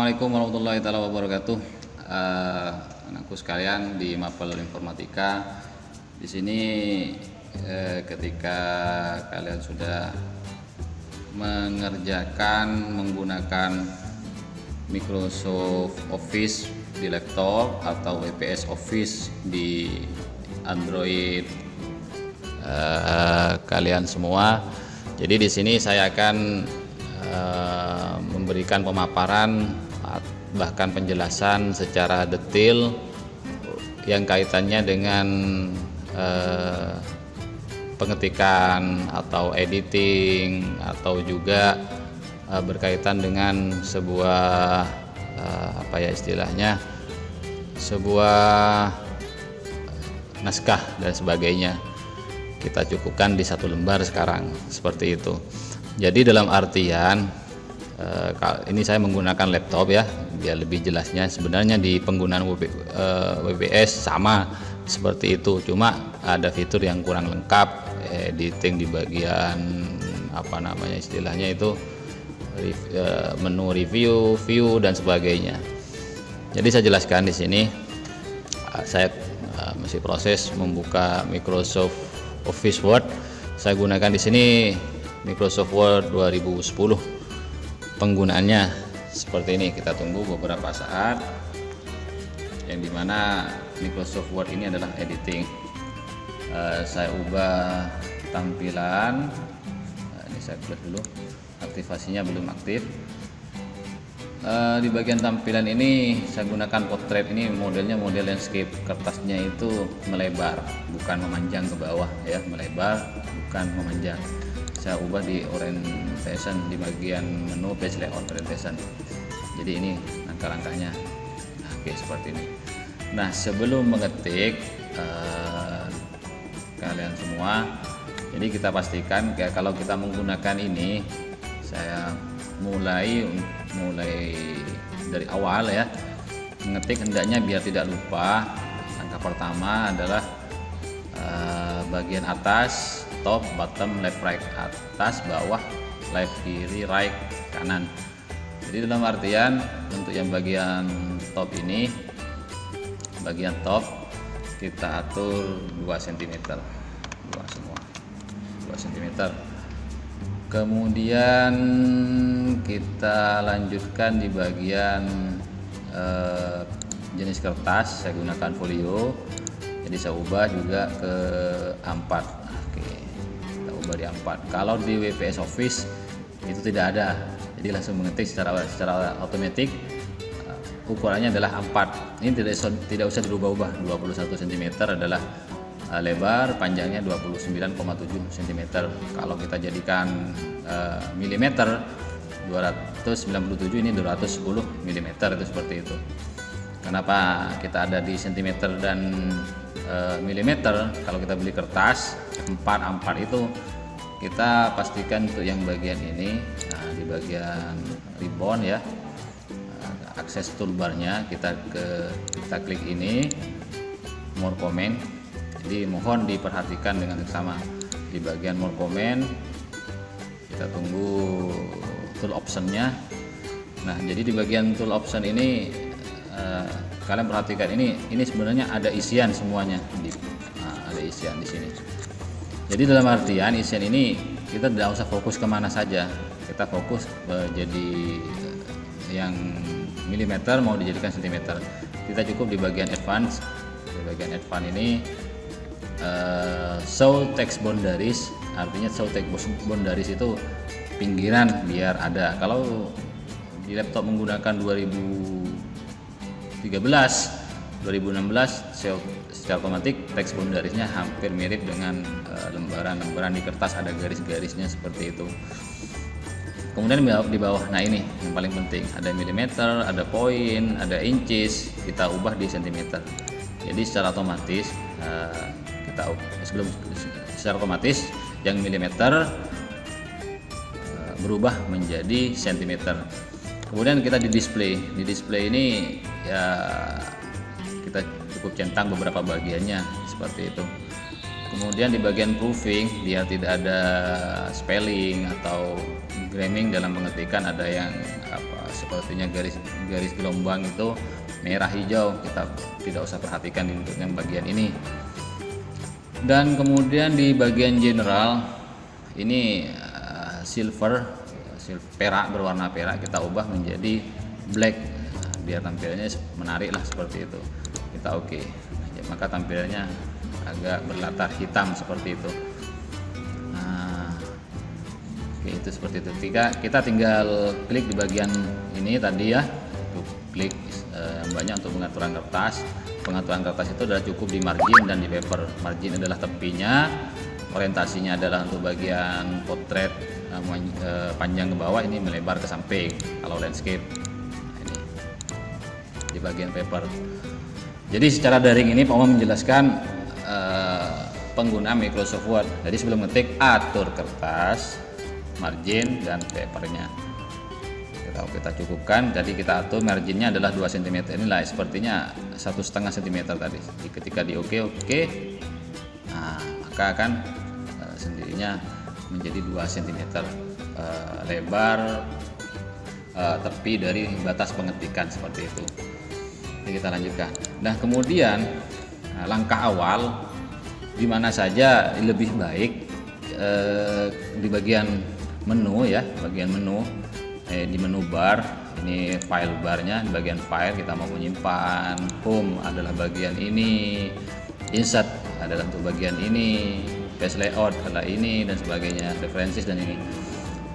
Assalamualaikum warahmatullahi wabarakatuh. Anakku sekalian di Mapel Informatika. Di sini ketika kalian sudah mengerjakan menggunakan Microsoft Office di laptop atau WPS Office di Android kalian semua. Jadi di sini saya akan memberikan pemaparan bahkan penjelasan secara detail yang kaitannya dengan pengetikan atau editing atau juga berkaitan dengan sebuah sebuah naskah dan sebagainya. Kita cukupkan di satu lembar sekarang seperti itu. Jadi dalam artian ini saya menggunakan laptop ya, biar lebih jelasnya. Sebenarnya di penggunaan WPS sama seperti itu, cuma ada fitur yang kurang lengkap, editing di bagian istilahnya itu menu review, view dan sebagainya. Jadi saya jelaskan di sini. Saya masih proses membuka Microsoft Office Word. Saya gunakan di sini Microsoft Word 2010. Penggunaannya seperti ini. Kita tunggu beberapa saat, yang dimana Microsoft Word ini adalah editing. Saya ubah tampilan. Ini saya close dulu, aktivasinya belum aktif. Di bagian tampilan ini saya gunakan portrait. Ini modelnya model landscape, kertasnya itu melebar bukan memanjang ke bawah ya, melebar bukan memanjang. Saya ubah di orientation di bagian menu page layout orientation. Jadi ini langkah-langkahnya. Oke, seperti ini. Nah, sebelum mengetik kalian semua, jadi kita pastikan kalau kita menggunakan ini, saya mulai dari awal ya, mengetik hendaknya biar tidak lupa. Langkah pertama adalah bagian atas, top, bottom, left, right, atas, bawah, left, kiri, right, kanan. Jadi dalam artian untuk yang bagian top ini, bagian top kita atur 2 cm, 2 cm. Kemudian kita lanjutkan di bagian jenis kertas. Saya gunakan folio, jadi saya ubah juga ke A4. Oke, kita ubah di A4. Kalau di WPS Office itu tidak ada, jadi langsung mengetik secara otomatis. Ukurannya adalah A4. Ini tidak usah dirubah-ubah. 21 cm adalah lebar, panjangnya 29,7 cm. Kalau kita jadikan milimeter, 297, ini 210 mm, itu seperti itu. Kenapa kita ada di cm dan milimeter? Kalau kita beli kertas A4 itu kita pastikan untuk yang bagian ini. Nah, di bagian ribbon ya, akses toolbarnya kita klik ini, more comment. Jadi mohon diperhatikan dengan sama di bagian more comment. Kita tunggu tool optionnya. Nah, jadi di bagian tool option ini kalian perhatikan ini sebenarnya ada isian semuanya. Ada isian di sini. Jadi dalam artian isian ini kita tidak usah fokus kemana saja. Kita fokus jadi yang milimeter mau dijadikan sentimeter. Kita cukup di bagian advance. Di bagian advance ini show text boundaries, artinya show text boundaries itu pinggiran biar ada. Kalau di laptop menggunakan 2016 secara otomatis text boundariesnya hampir mirip dengan lembaran di kertas, ada garis-garisnya seperti itu. Kemudian di bawah, nah ini yang paling penting, ada milimeter, ada poin, ada inches, kita ubah di centimeter. Jadi secara otomatis secara otomatis yang milimeter berubah menjadi sentimeter. Kemudian kita di display ini ya kita cukup centang beberapa bagiannya seperti itu. Kemudian di bagian proofing, biar tidak ada spelling atau gramming dalam pengetikan, ada yang sepertinya garis gelombang itu merah hijau, kita tidak usah perhatikan untuk yang bagian ini. Dan kemudian di bagian general ini silver perak, berwarna perak, kita ubah menjadi black biar tampilannya menarik lah, seperti itu. Kita oke. Maka tampilannya agak berlatar hitam seperti itu. Nah, oke, itu seperti itu. Kita tinggal klik di bagian ini tadi ya, klik yang banyak untuk pengaturan kertas. Pengaturan kertas itu adalah cukup di margin dan di paper. Margin adalah tepinya, orientasinya adalah untuk bagian potret panjang ke bawah, ini melebar ke samping kalau landscape. Nah, ini di bagian paper. Jadi secara daring ini Pak Omar menjelaskan penggunaan Microsoft Word. Jadi sebelum ngetik, atur kertas, margin dan papernya. Kita cukupkan. Jadi kita atur marginnya adalah 2 cm. Inilah sepertinya 1,5 cm tadi. Jadi ketika di oke, nah, maka akan sendirinya menjadi 2 cm lebar tepi dari batas pengetikan, seperti itu. Jadi kita lanjutkan. Nah, kemudian langkah awal di mana saja lebih baik di bagian menu ya, bagian menu di menu bar, ini file barnya, di bagian file kita mau menyimpan, home adalah bagian ini, insert adalah untuk bagian ini, page layout adalah ini dan sebagainya, references dan ini.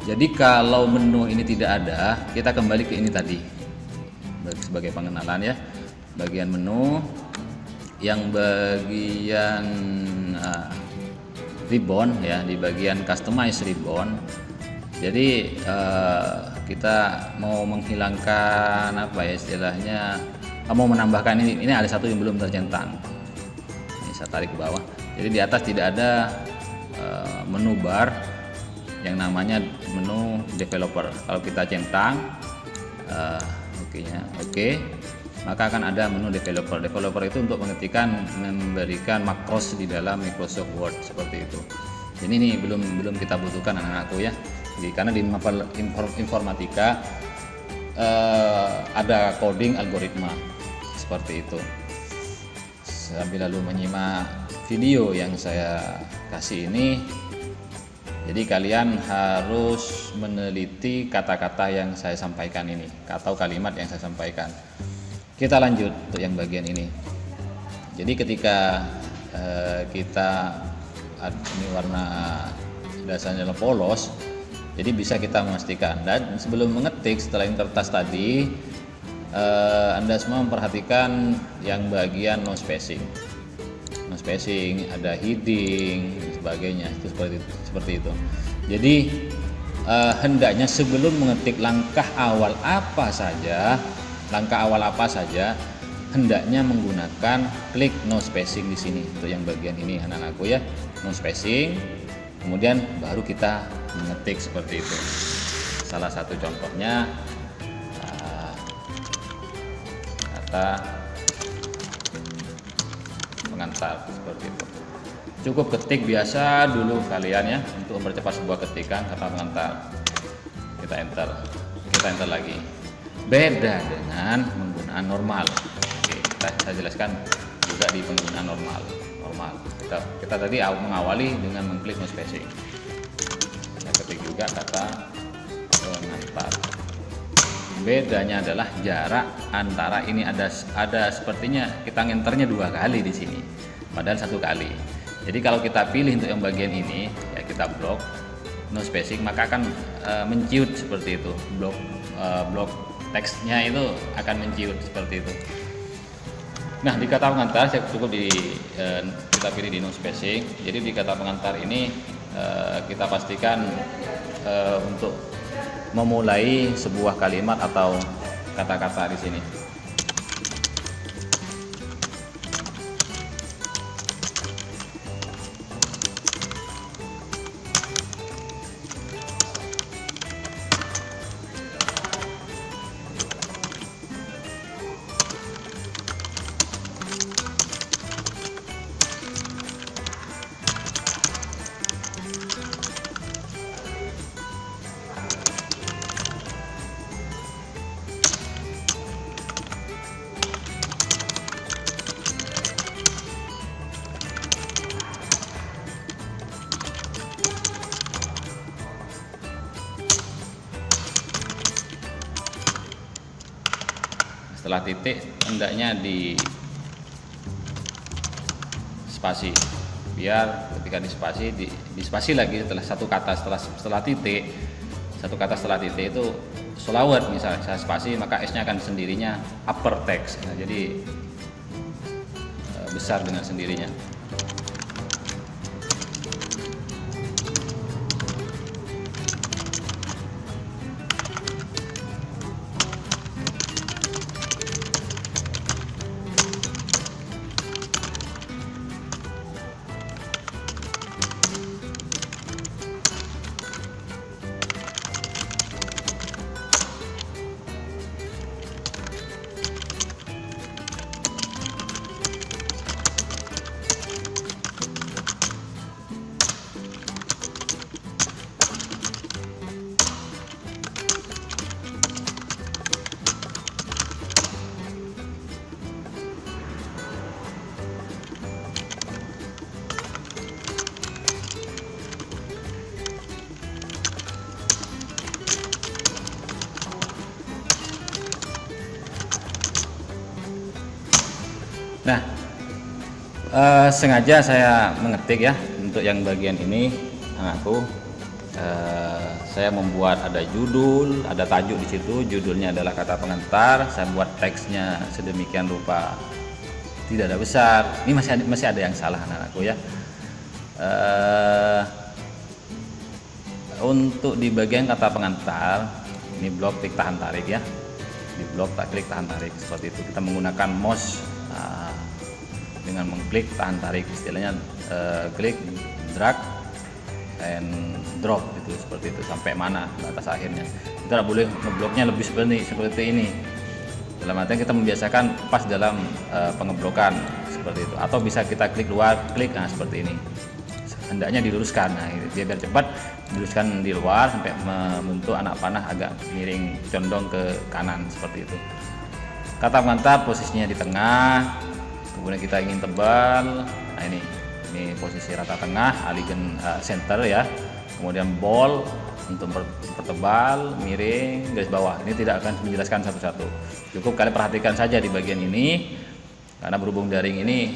Jadi kalau menu ini tidak ada, kita kembali ke ini tadi sebagai pengenalan ya, bagian menu yang bagian ribbon ya, di bagian customize ribbon. Jadi kita mau menghilangkan apa ya istilahnya, mau menambahkan ini ada satu yang belum tercentang. Ini saya tarik ke bawah. Jadi di atas tidak ada menu bar yang namanya menu developer. Kalau kita centang oke, maka akan ada menu developer. Developer itu untuk mengetikkan, memberikan makros di dalam Microsoft Word, seperti itu. Jadi ini belum kita butuhkan anak-anakku ya. Jadi, karena di informatika ada coding algoritma seperti itu. Sambil lalu menyimak video yang saya kasih ini, jadi kalian harus meneliti kata-kata yang saya sampaikan ini atau kalimat yang saya sampaikan. Kita lanjut untuk yang bagian ini. Jadi ketika ini warna dasarnya polos, jadi bisa kita memastikan. Dan sebelum mengetik setelah kertas tadi, Anda semua memperhatikan yang bagian no spacing. No spacing, ada heading dan sebagainya, itu seperti itu. Jadi hendaknya sebelum mengetik langkah awal apa saja, hendaknya menggunakan klik no spacing di sini. Untuk yang bagian ini anak-anakku ya, no spacing. Kemudian baru kita mengetik seperti itu. Salah satu contohnya kata pengantar, seperti itu. Cukup ketik biasa dulu kalian ya, untuk mempercepat sebuah ketikan kata pengantar. Kita enter lagi. Beda dengan penggunaan normal. Oke, saya jelaskan juga di penggunaan normal. Kita tadi mengawali dengan mengklik no spacing. Saya ketik juga kata pengantar. Bedanya adalah jarak antara ini ada sepertinya kita ngenternya 2 kali di sini, padahal 1 kali. Jadi kalau kita pilih untuk yang bagian ini ya, kita blok no spacing, maka akan menciut seperti itu. Blok teksnya itu akan menciut seperti itu. Nah, di kata pengantar saya cukup kita pilih di no spacing. Jadi di kata pengantar ini kita pastikan untuk memulai sebuah kalimat atau kata-kata di sini. setelah titik hendaknya di spasi, biar ketika di spasi lagi setelah satu kata setelah titik, satu kata setelah titik itu solawat misalnya saya spasi, maka S-nya akan sendirinya upper text. Nah, jadi besar dengan sendirinya. Nah, sengaja saya mengetik ya untuk yang bagian ini anakku. Saya membuat ada judul, ada tajuk di situ. Judulnya adalah kata pengantar. Saya buat teksnya sedemikian rupa, tidak ada besar. Ini masih ada yang salah anakku ya. Untuk di bagian kata pengantar, ini blok klik tahan tarik ya. Di blok tak klik tahan tarik seperti itu. Kita menggunakan mouse. Dengan mengklik tahan tarik, istilahnya klik, drag, and drop itu seperti itu sampai mana batas akhirnya. Kita tidak boleh ngebloknya lebih seperti ini. Dalam artian kita membiasakan pas dalam pengeblokan seperti itu. Atau bisa kita klik luar, klik, nah seperti ini. Hendaknya diluruskan, nah biar cepat diluruskan di luar sampai membentuk anak panah agak miring condong ke kanan seperti itu. Kata pengantar posisinya di tengah, kemudian kita ingin tebal, nah ini posisi rata tengah, aligen center ya, kemudian ball untuk pertebal, miring, garis bawah. Ini tidak akan menjelaskan satu-satu, cukup kalian perhatikan saja di bagian ini, karena berhubung daring ini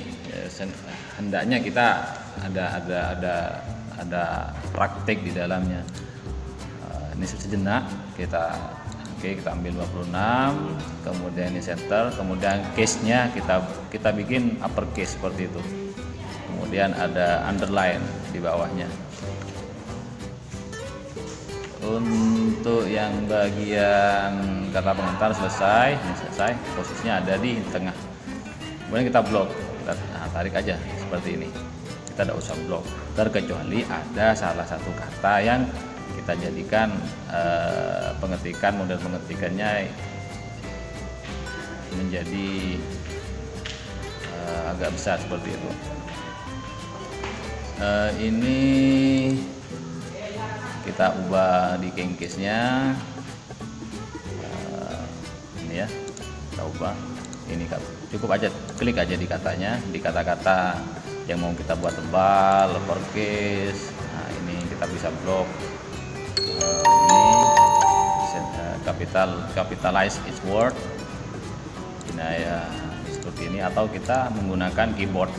hendaknya kita ada praktik di dalamnya. Ini sejenak kita ambil 26, kemudian ini center, kemudian case-nya kita bikin upper case seperti itu. Kemudian ada underline di bawahnya. Untuk yang bagian kata pengantar selesai, posisinya ada di tengah. Kemudian kita blok, kita tarik aja seperti ini. Kita tidak usah blok, terkecuali ada salah satu kata yang kita jadikan model pengetikannya menjadi agak besar seperti itu. Ini kita ubah di case-nya, ini ya, kita ubah. Ini cukup aja klik aja di katanya, di kata-kata yang mau kita buat tebal, lowercase. Nah ini kita bisa blok. Ini capitalize each word. Nah ya seperti ini, atau kita menggunakan keyboard.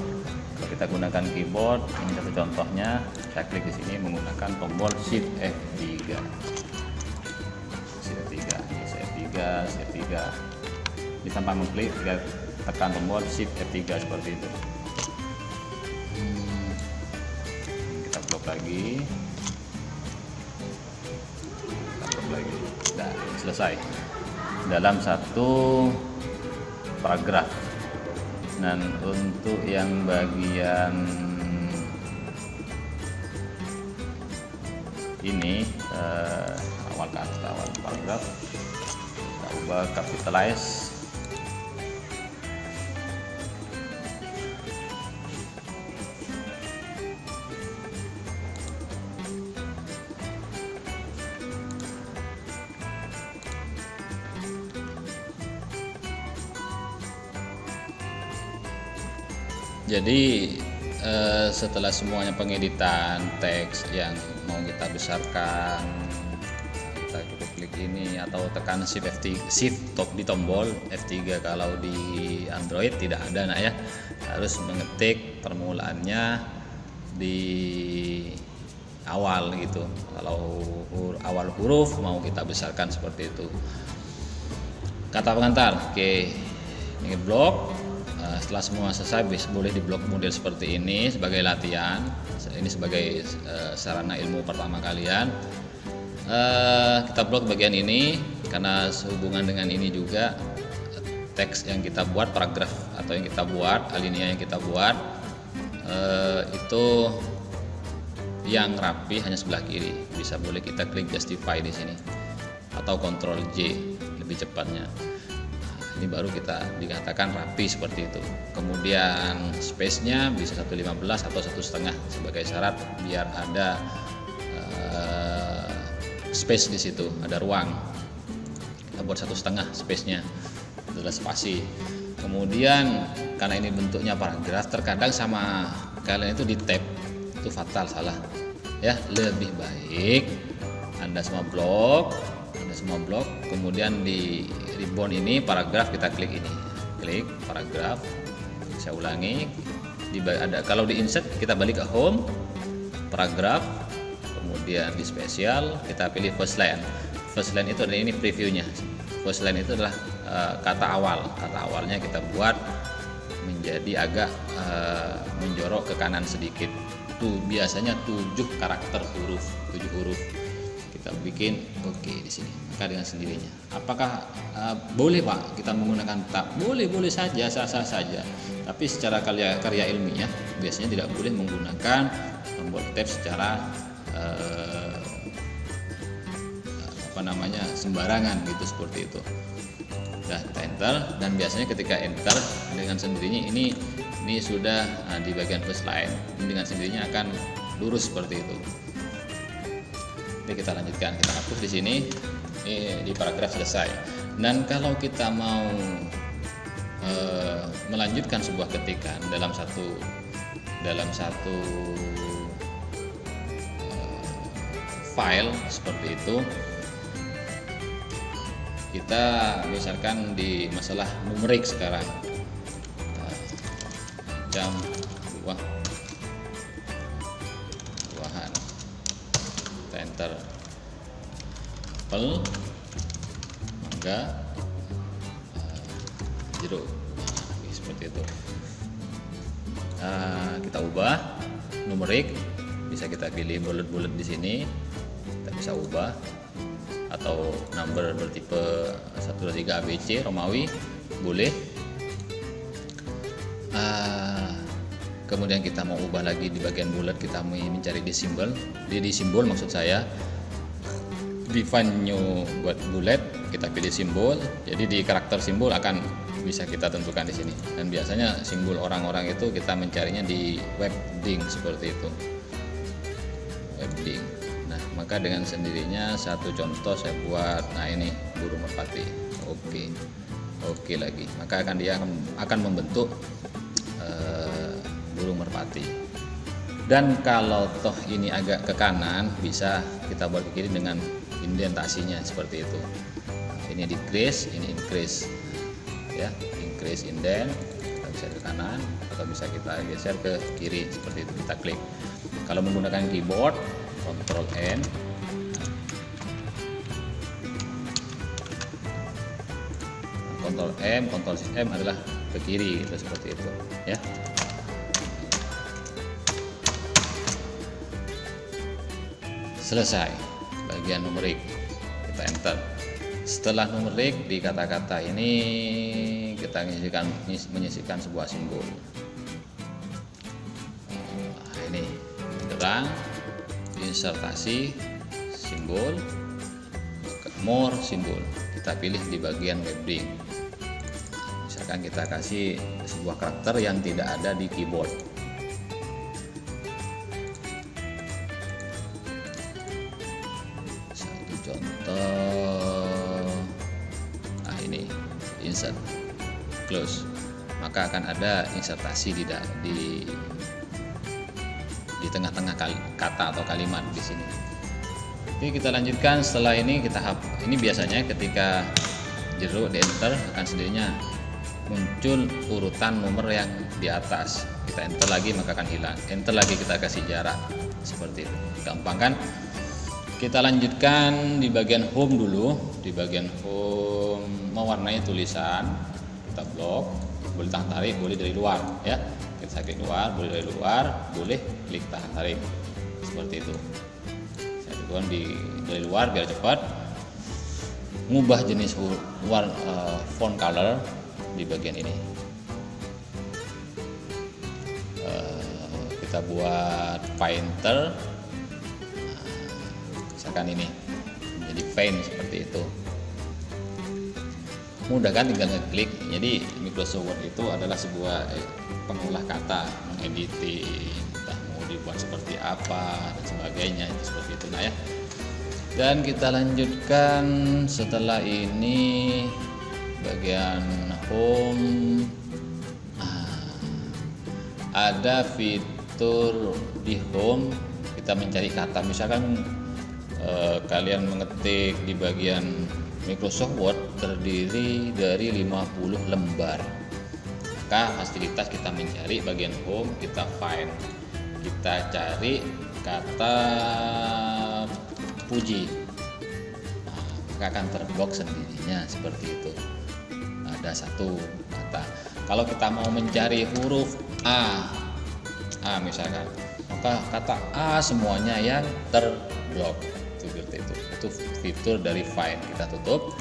Kalau kita gunakan keyboard, ini satu contohnya. Saya klik di sini menggunakan tombol Shift F3. Shift F3, ini Shift 3. Ini tanpa mengklik, kita tekan tombol Shift F3 seperti itu. Kita blok lagi. Nah, selesai dalam satu paragraf. Dan untuk yang bagian ini awal paragraf kita ubah capitalize. Jadi setelah semuanya pengeditan teks yang mau kita besarkan, kita bisa kita klik ini atau tekan shift top di tombol F3. Kalau di Android tidak ada nak ya, harus mengetik permulaannya di awal gitu. Kalau awal huruf mau kita besarkan seperti itu. Kata pengantar, oke, ini blok. Setelah semua selesai boleh diblok model seperti ini sebagai latihan. Ini sebagai sarana ilmu pertama kalian. Kita blok bagian ini karena sehubungan dengan ini juga teks yang kita buat, paragraf atau yang kita buat, alinea yang kita buat itu yang rapi hanya sebelah kiri. Bisa boleh kita klik justify di sini atau Ctrl J lebih cepatnya. Ini baru kita dikatakan rapi seperti itu. Kemudian space-nya bisa 1,15 atau 1,5 sebagai syarat biar ada space di situ, ada ruang. Kita buat 1,5 space-nya, adalah spasi. Kemudian karena ini bentuknya paragraf, terkadang sama kalian itu di tab, itu fatal, salah. Ya, lebih baik Anda semua blok, kemudian di ribbon ini paragraf kita klik ini, klik paragraf. Saya ulangi, kalau di insert kita balik ke home, paragraf, kemudian di spesial kita pilih first line. First line itu adalah ini previewnya. First line itu adalah kata awalnya kita buat menjadi agak menjorok ke kanan sedikit. Tuh biasanya 7 karakter huruf, 7 huruf. Kita bikin oke di sini. Maka dengan sendirinya. Apakah boleh Pak kita menggunakan tab? Boleh saja, sah-sah saja. Tapi secara karya ilmiah biasanya tidak boleh menggunakan tombol tab secara sembarangan gitu, seperti itu. Udah kita enter, dan biasanya ketika enter dengan sendirinya ini sudah di bagian first line, ini dengan sendirinya akan lurus seperti itu. Oke, kita lanjutkan, kita hapus di sini. Di paragraf selesai. Dan kalau kita mau melanjutkan sebuah ketikan dalam satu file seperti itu, kita misalkan di masalah numerik sekarang, jam 2-an, kita enter apel, mangga, jeruk, seperti itu. Kita ubah numerik, bisa kita pilih bulat-bulat di sini, kita bisa ubah, atau number bertipe 1, 2, 3 ABC Romawi boleh. Kemudian kita mau ubah lagi di bagian bulat, kita mencari di simbol maksud saya. Define new buat bulat, kita pilih simbol. Jadi di karakter simbol akan bisa kita tentukan di sini. Dan biasanya simbol orang-orang itu kita mencarinya di webding seperti itu. Webding. Nah, maka dengan sendirinya satu contoh saya buat. Nah, ini burung merpati. Oke lagi. Maka dia akan membentuk burung merpati. Dan kalau toh ini agak ke kanan, bisa kita buat ke kiri dengan indentasinya seperti itu. Ini decrease, ini increase, ya, increase indent. Kita bisa ke kanan atau bisa kita geser ke kiri seperti itu. Kita klik. Kalau menggunakan keyboard, Ctrl N, Ctrl M, Ctrl M adalah ke kiri, itu seperti itu, ya. Selesai bagian numerik, kita enter. Setelah numerik di kata-kata ini kita menyisipkan sebuah simbol. Nah, ini terang, insertasi simbol, more simbol, kita pilih di bagian webding. Misalkan kita kasih sebuah karakter yang tidak ada di keyboard. Contoh, ini insert, close, maka akan ada insertasi di tengah-tengah kata atau kalimat di sini. Oke, kita lanjutkan. Setelah ini kita ini biasanya ketika jeruk di enter akan sendirinya muncul urutan nomor yang di atas. Kita enter lagi maka akan hilang. Enter lagi kita kasih jarak. Seperti itu. Gampang kan? Kita lanjutkan di bagian home dulu. Di bagian home mewarnai tulisan. Kita blok, boleh tahan tarik, boleh dari luar ya. Kita klik luar, boleh dari luar, boleh klik tahan tarik. Seperti itu. Saya tekan dari luar biar cepat. Ngubah jenis font color di bagian ini. Kita buat painter, misalkan ini jadi paint seperti itu. Mudah kan, tinggal ngeklik. Jadi Microsoft Word itu adalah sebuah pengolah kata, mengediting, entah mau dibuat seperti apa dan sebagainya, itu seperti itu. Nah ya. Dan kita lanjutkan setelah ini bagian home. Ada fitur di home kita mencari kata, misalkan kalian mengetik di bagian Microsoft Word terdiri dari 50 lembar, maka fasilitas kita mencari bagian home, kita find, kita cari kata puji, maka akan terblok sendirinya seperti itu. Ada satu kata. Kalau kita mau mencari huruf A misalkan, maka kata A semuanya yang terblok. Seperti itu. Itu fitur dari find. Kita tutup.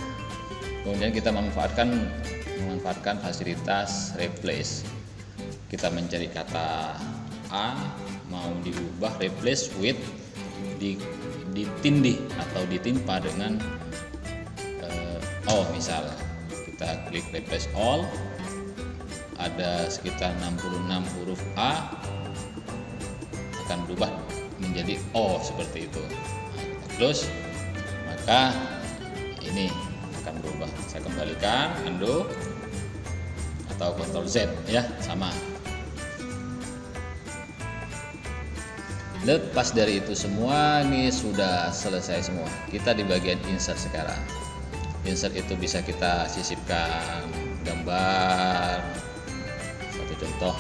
Kemudian kita memanfaatkan fasilitas replace. Kita mencari kata A, mau diubah replace with, ditindih atau ditimpa dengan misal kita klik replace all, ada sekitar 66 huruf A akan berubah menjadi O seperti itu. Kita close, maka ini akan berubah. Saya kembalikan, undo atau Ctrl Z ya, sama. Lepas dari itu semua, ini sudah selesai semua. Kita di bagian insert sekarang. Insert itu bisa kita sisipkan gambar. Satu contoh.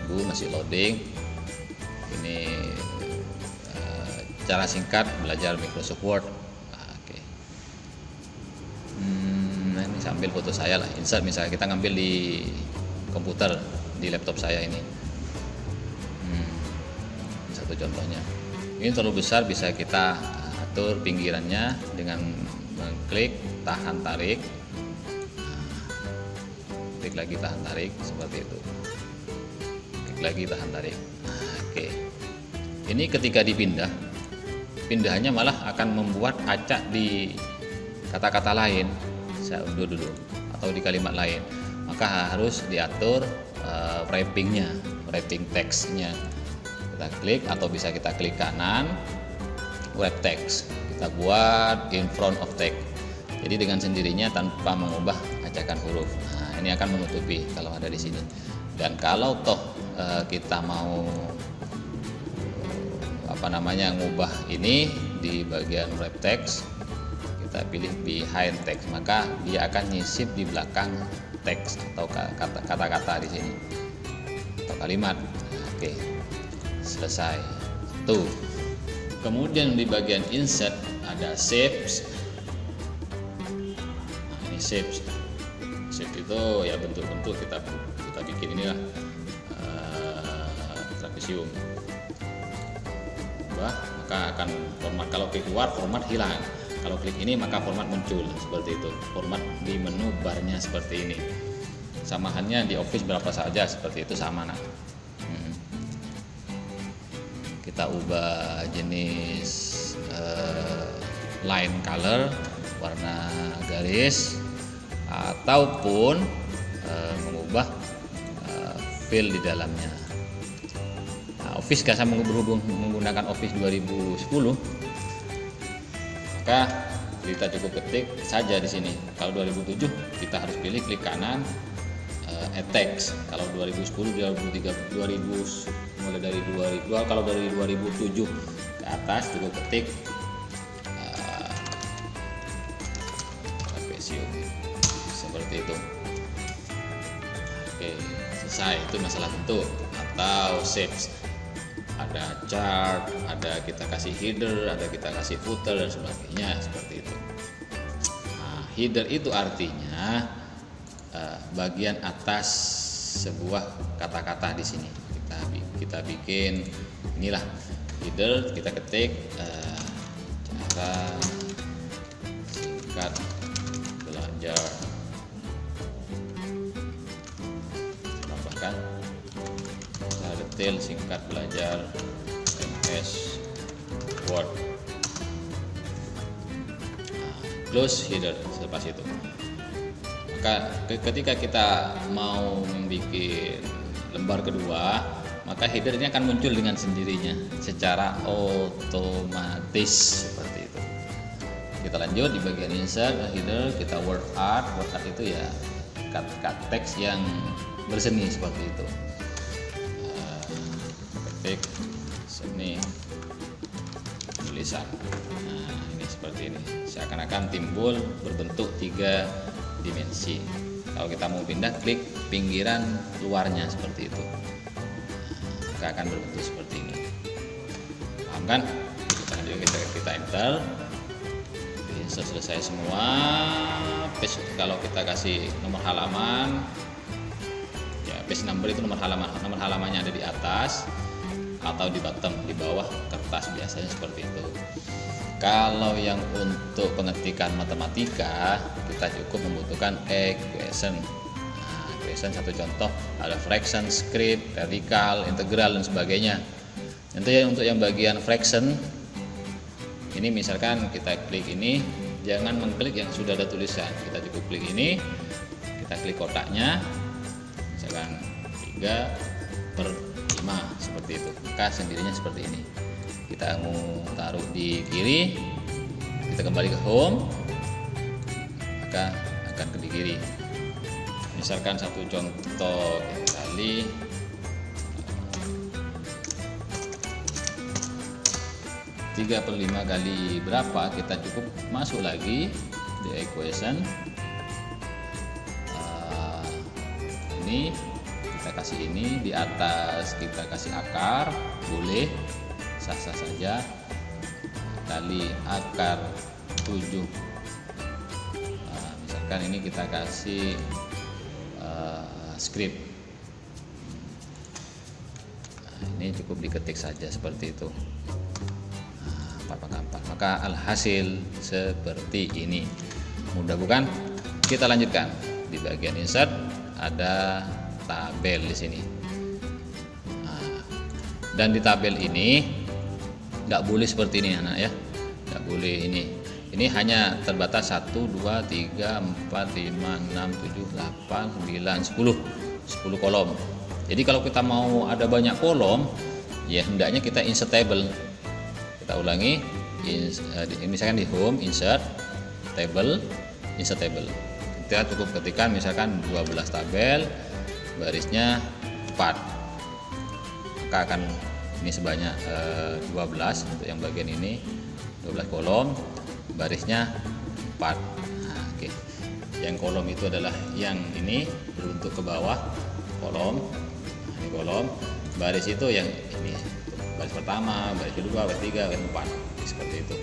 Tunggu, masih loading. Ini cara singkat belajar Microsoft Word. Oke. Nah, ini sambil foto saya lah. Insert misalnya kita ngambil di komputer, di laptop saya ini. Satu contohnya. Ini terlalu besar, bisa kita atur pinggirannya dengan mengklik tahan tarik. Klik lagi tahan tarik seperti itu. Klik lagi tahan tarik. Oke. Ini ketika dipindah, pindahannya malah akan membuat acak di kata-kata lain. Saya undur dulu, atau di kalimat lain. Maka harus diatur wrappingnya, wrapping text-nya. Kita klik atau bisa kita klik kanan, wrap text. Kita buat in front of text. Jadi dengan sendirinya tanpa mengubah acakan huruf. Nah, ini akan menutupi kalau ada di sini. Dan kalau toh kita mau ngubah ini di bagian wrap text, kita pilih behind text, maka dia akan nyisip di belakang teks atau kata-kata di sini atau kalimat. Oke, selesai. Tuh. Kemudian di bagian insert ada shapes. Nah, ini shapes. Shape itu ya bentuk-bentuk kita bikin inilah trapesium. Maka akan format, kalau klik luar format hilang, kalau klik ini maka format muncul seperti itu. Format di menu barnya seperti ini. Samaannya di Office berapa saja seperti itu, sama nah. Kita ubah jenis line color, warna garis, ataupun mengubah fill di dalamnya. Office kan saya menggunakan Office 2010, maka kita cukup ketik saja di sini. Kalau 2007 kita harus pilih klik kanan text. Kalau 2010, 2013, 2000 mulai dari 2000, kalau dari 2007 ke atas cukup ketik seperti itu. Oke, selesai. Itu masalah bentuk. Atau shapes, ada chart, ada kita kasih header, ada kita kasih footer dan sebagainya, seperti itu. Nah, header itu artinya bagian atas sebuah kata-kata di sini. Kita bikin inilah header, kita ketik cara singkat belajar, tambahkan cara detail singkat belajar MS Word. Close header selepas itu. Maka ketika kita mau membuat lembar kedua, maka header ini akan muncul dengan sendirinya secara otomatis seperti itu. Kita lanjut di bagian insert header, kita word art. Word art itu ya cut teks yang berseni seperti itu. Ketik seni tulisan. Nah, ini seperti ini. Seakan-akan timbul berbentuk 3 dimensi. Kalau kita mau pindah, klik pinggiran luarnya seperti itu. Maka akan berbentuk seperti ini. Paham kan? Kita lanjut, kita enter. Insert selesai semua. Page, kalau kita kasih nomor halaman, ya page number itu nomor halaman. Nomor halamannya ada di atas atau di bottom, di bawah kertas, biasanya seperti itu. Kalau yang untuk pengetikan matematika, kita cukup membutuhkan equation. Nah, equation satu contoh, ada fraction, script, vertikal, integral dan sebagainya. Nanti untuk yang bagian fraction, ini misalkan kita klik ini, jangan mengklik yang sudah ada tulisan. Kita cukup klik ini, kita klik kotaknya, misalkan 3/5 seperti itu. Maka sendirinya seperti ini. Kita mau taruh di kiri, kita kembali ke home, maka akan ke di kiri. Misalkan satu contoh kali 3/5 kali berapa, kita cukup masuk lagi di equation. Ini kita kasih ini, di atas kita kasih akar, boleh sah-sah saja, kali akar 7. Misalkan ini kita kasih script. Ini cukup diketik saja seperti itu. Gampang. Maka alhasil seperti ini. Mudah bukan? Kita lanjutkan. Di bagian insert ada tabel di sini. Dan di tabel ini nggak boleh seperti ini anak ya, nggak boleh ini hanya terbatas 1, 2, 3, 4, 5, 6, 7, 8, 9, 10 kolom. Jadi kalau kita mau ada banyak kolom, ya hendaknya kita insert table. Kita ulangi, misalkan di home, insert table. Kita cukup ketikkan misalkan 12 tabel, barisnya 4, maka akan ini sebanyak 12 untuk yang bagian ini, 12 kolom, barisnya 4. Nah, oke. Yang kolom itu adalah yang ini berbentuk ke bawah kolom. Nah, ini kolom, baris itu yang ini, baris pertama, baris kedua, baris ketiga, baris keempat, seperti itu.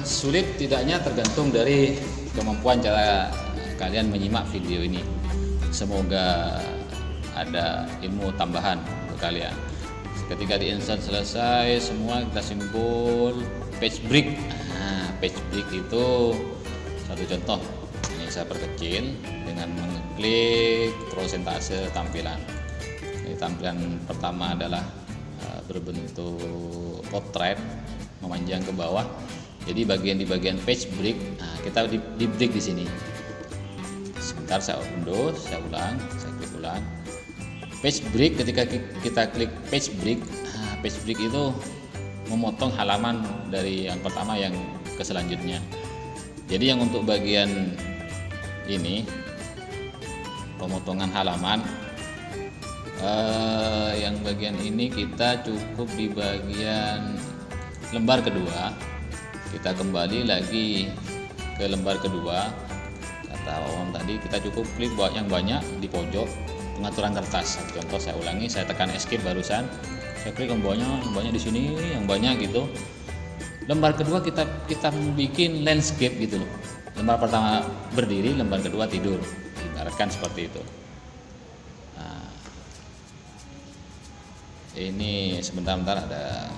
Sulit tidaknya tergantung dari kemampuan cara kalian menyimak video ini. Semoga ada ilmu tambahan untuk kalian. Ketika di insert selesai semua, kita simpul page break. Nah, page break itu satu contoh. Ini saya perkecil dengan mengklik prosentase tampilan. Ini tampilan pertama adalah berbentuk potret memanjang ke bawah. Jadi di bagian page break, nah kita di break di sini. Sebentar saya undo, saya klik ulang. Page break, ketika kita klik page break, page break itu memotong halaman dari yang pertama yang ke selanjutnya. Jadi yang untuk bagian ini pemotongan halaman. Yang bagian ini kita cukup di bagian lembar kedua. Kita kembali lagi ke lembar kedua. Kata Om tadi kita cukup klik yang banyak di pojok pengaturan kertas. Contoh saya ulangi, saya tekan escape barusan, saya klik yang banyak di sini, yang banyak gitu. Lembar kedua kita bikin landscape gitu loh. Lembar pertama berdiri, lembar kedua tidur. Ibaratkan seperti itu. Nah, ini sebentar ada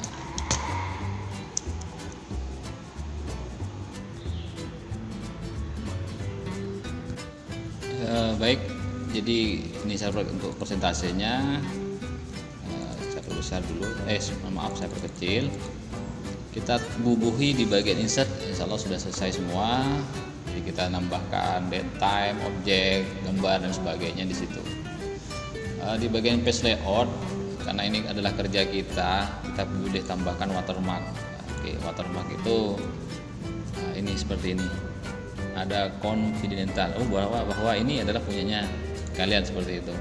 baik, jadi ini saya untuk persentasenya saya perbesar dulu, maaf saya perkecil. Kita bubuhi di bagian insert, insya Allah sudah selesai semua. Jadi kita nambahkan date time, objek, gambar dan sebagainya di situ. Di bagian page layout, karena ini adalah kerja kita boleh tambahkan watermark. Oke, watermark itu ini seperti ini. Ada confidential, bahwa ini adalah punyanya kalian, seperti itu.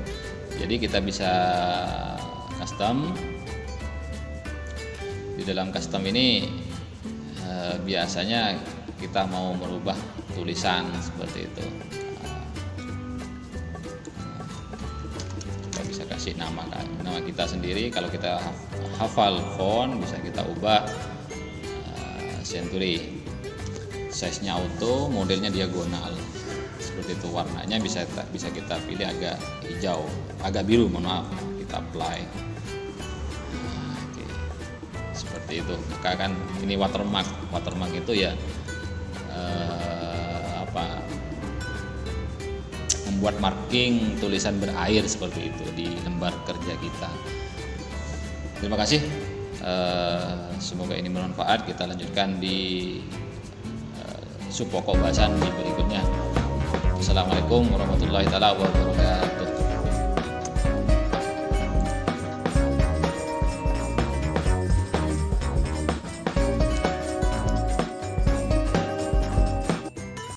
Jadi kita bisa custom. Di dalam custom ini biasanya kita mau merubah tulisan seperti itu. Kita bisa kasih nama kita sendiri. Kalau kita hafal font, bisa kita ubah Century. Size-nya auto, modelnya diagonal seperti itu. Warnanya bisa kita pilih agak hijau, agak biru, mohon maaf. Kita apply. Oke. Seperti itu. Maka kan ini watermark itu ya membuat marking tulisan berair seperti itu di lembar kerja kita. Terima kasih. Semoga ini bermanfaat. Kita lanjutkan di sub pokok bahasan di berikutnya. Assalamualaikum warahmatullahi wabarakatuh.